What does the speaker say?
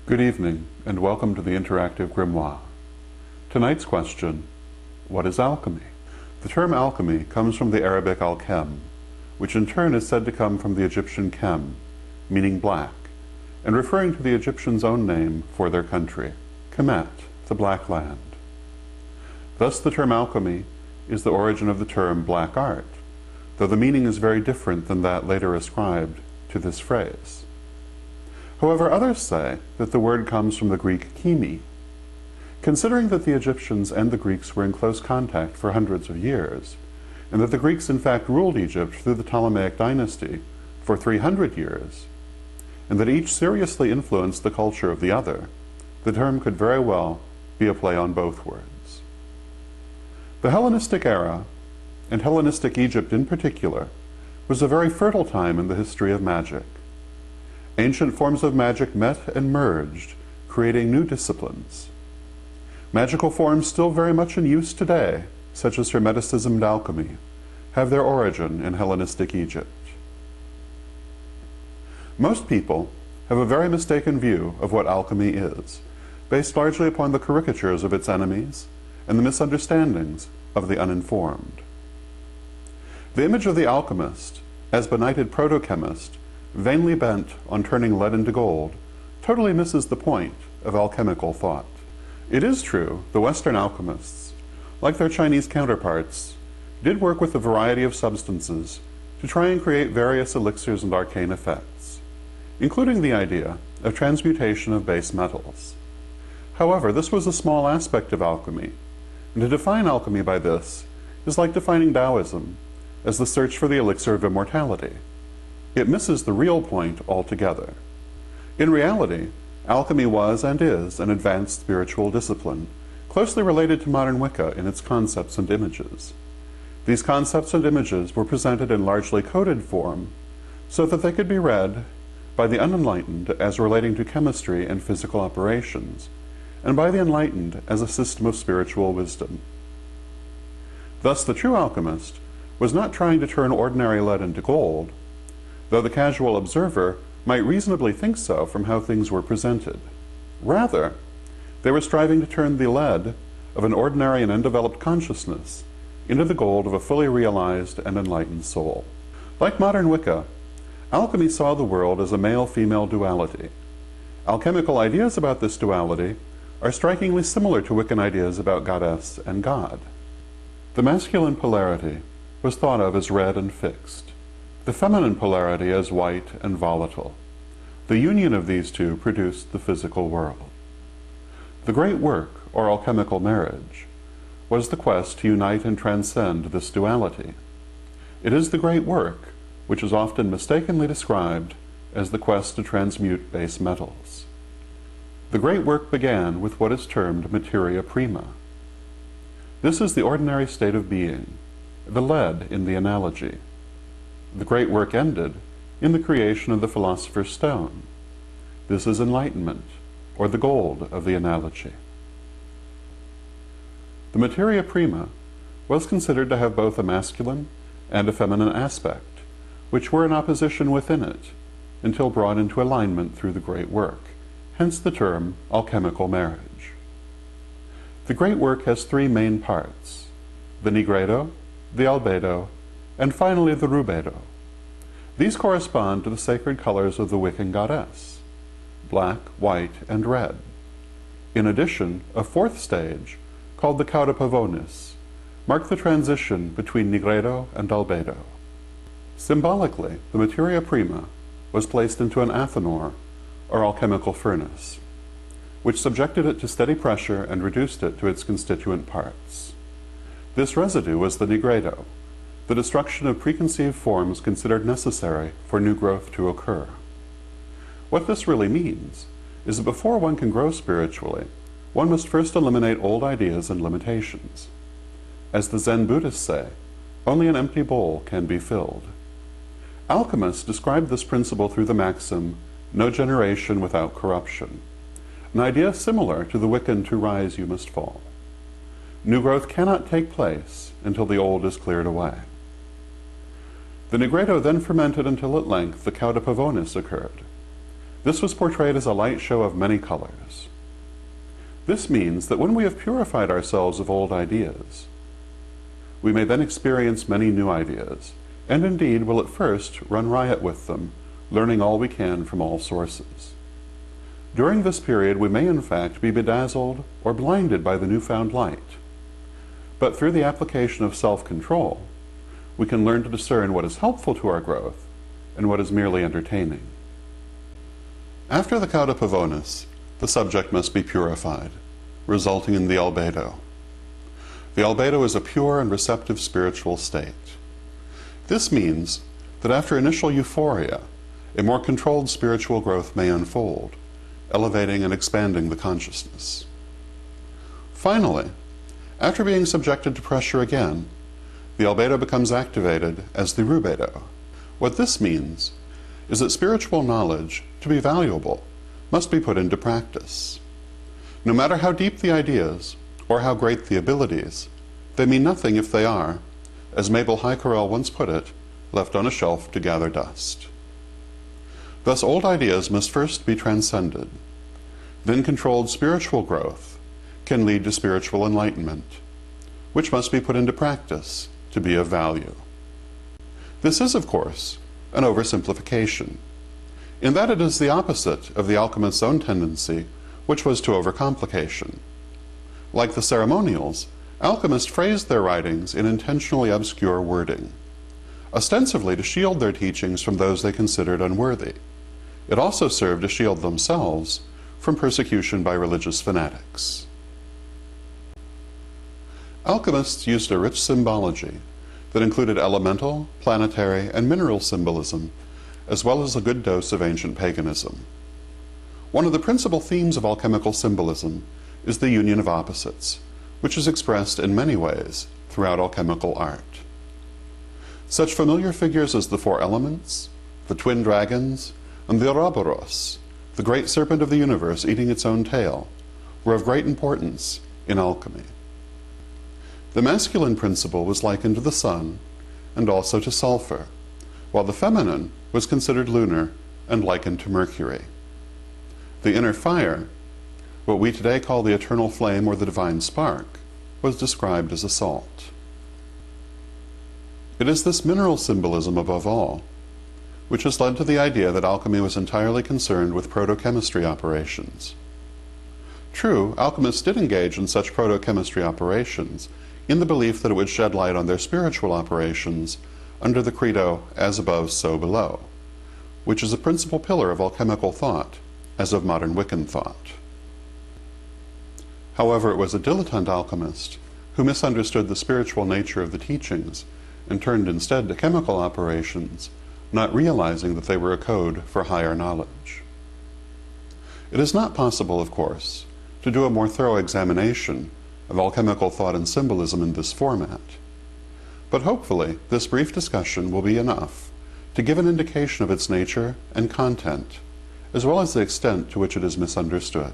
Good evening, and welcome to the Interactive Grimoire. Tonight's question: what is alchemy? The term alchemy comes from the Arabic al-chem, which in turn is said to come from the Egyptian chem, meaning black, and referring to the Egyptians' own name for their country, Kemet, the Black Land. Thus the term alchemy is the origin of the term black art, though the meaning is very different than that later ascribed to this phrase. However, others say that the word comes from the Greek chemi. Considering that the Egyptians and the Greeks were in close contact for hundreds of years, and that the Greeks in fact ruled Egypt through the Ptolemaic dynasty for 300 years, and that each seriously influenced the culture of the other, the term could very well be a play on both words. The Hellenistic era, and Hellenistic Egypt in particular, was a very fertile time in the history of magic. Ancient forms of magic met and merged, creating new disciplines. Magical forms still very much in use today, such as Hermeticism and alchemy, have their origin in Hellenistic Egypt. Most people have a very mistaken view of what alchemy is, based largely upon the caricatures of its enemies and the misunderstandings of the uninformed. The image of the alchemist, as benighted proto-chemist, vainly bent on turning lead into gold, totally misses the point of alchemical thought. It is true, the Western alchemists, like their Chinese counterparts, did work with a variety of substances to try and create various elixirs and arcane effects, including the idea of transmutation of base metals. However, this was a small aspect of alchemy, and to define alchemy by this is like defining Taoism as the search for the elixir of immortality. It misses the real point altogether. In reality, alchemy was and is an advanced spiritual discipline, closely related to modern Wicca in its concepts and images. These concepts and images were presented in largely coded form, so that they could be read by the unenlightened as relating to chemistry and physical operations, and by the enlightened as a system of spiritual wisdom. Thus the true alchemist was not trying to turn ordinary lead into gold, though the casual observer might reasonably think so from how things were presented. Rather, they were striving to turn the lead of an ordinary and undeveloped consciousness into the gold of a fully realized and enlightened soul. Like modern Wicca, alchemy saw the world as a male-female duality. Alchemical ideas about this duality are strikingly similar to Wiccan ideas about goddess and god. The masculine polarity was thought of as red and fixed, the feminine polarity as white and volatile. The union of these two produced the physical world. The great work, or alchemical marriage, was the quest to unite and transcend this duality. It is the great work which is often mistakenly described as the quest to transmute base metals. The great work began with what is termed materia prima. This is the ordinary state of being, the lead in the analogy. The great work ended in the creation of the philosopher's stone. This is enlightenment, or the gold of the analogy. The materia prima was considered to have both a masculine and a feminine aspect, which were in opposition within it, until brought into alignment through the great work, hence the term alchemical marriage. The great work has three main parts: the nigredo, the albedo, and finally the rubedo. These correspond to the sacred colors of the Wiccan goddess: black, white, and red. In addition, a fourth stage, called the cauda pavonis, marked the transition between nigredo and albedo. Symbolically, the materia prima was placed into an athanor, or alchemical furnace, which subjected it to steady pressure and reduced it to its constituent parts. This residue was the nigredo, the destruction of preconceived forms considered necessary for new growth to occur. What this really means is that before one can grow spiritually, one must first eliminate old ideas and limitations. As the Zen Buddhists say, only an empty bowl can be filled. Alchemists describe this principle through the maxim, "No generation without corruption," an idea similar to the Wiccan "To rise you must fall." New growth cannot take place until the old is cleared away. The nigredo then fermented until at length the cauda pavonis occurred. This was portrayed as a light show of many colors. This means that when we have purified ourselves of old ideas, we may then experience many new ideas, and indeed will at first run riot with them, learning all we can from all sources. During this period, we may in fact be bedazzled or blinded by the newfound light. But through the application of self-control, we can learn to discern what is helpful to our growth and what is merely entertaining. After the cauda pavonis, the subject must be purified, resulting in the albedo. The albedo is a pure and receptive spiritual state. This means that after initial euphoria, a more controlled spiritual growth may unfold, elevating and expanding the consciousness. Finally, after being subjected to pressure again, the albedo becomes activated as the rubedo. What this means is that spiritual knowledge, to be valuable, must be put into practice. No matter how deep the ideas, or how great the abilities, they mean nothing if they are, as Mabel Correll once put it, left on a shelf to gather dust. Thus old ideas must first be transcended. Then controlled spiritual growth can lead to spiritual enlightenment, which must be put into practice to be of value. This is, of course, an oversimplification, in that it is the opposite of the alchemist's own tendency, which was to overcomplication. Like the ceremonials, alchemists phrased their writings in intentionally obscure wording, ostensibly to shield their teachings from those they considered unworthy. It also served to shield themselves from persecution by religious fanatics. Alchemists used a rich symbology that included elemental, planetary, and mineral symbolism, as well as a good dose of ancient paganism. One of the principal themes of alchemical symbolism is the union of opposites, which is expressed in many ways throughout alchemical art. Such familiar figures as the four elements, the twin dragons, and the Ouroboros, the great serpent of the universe eating its own tail, were of great importance in alchemy. The masculine principle was likened to the sun and also to sulfur, while the feminine was considered lunar and likened to Mercury. The inner fire, what we today call the eternal flame or the divine spark, was described as a salt. It is this mineral symbolism above all which has led to the idea that alchemy was entirely concerned with protochemistry operations. True, alchemists did engage in such protochemistry operations in the belief that it would shed light on their spiritual operations under the credo, as above, so below, which is a principal pillar of alchemical thought, as of modern Wiccan thought. However, it was a dilettante alchemist who misunderstood the spiritual nature of the teachings and turned instead to chemical operations, not realizing that they were a code for higher knowledge. It is not possible, of course, to do a more thorough examination of alchemical thought and symbolism in this format, but hopefully this brief discussion will be enough to give an indication of its nature and content, as well as the extent to which it is misunderstood.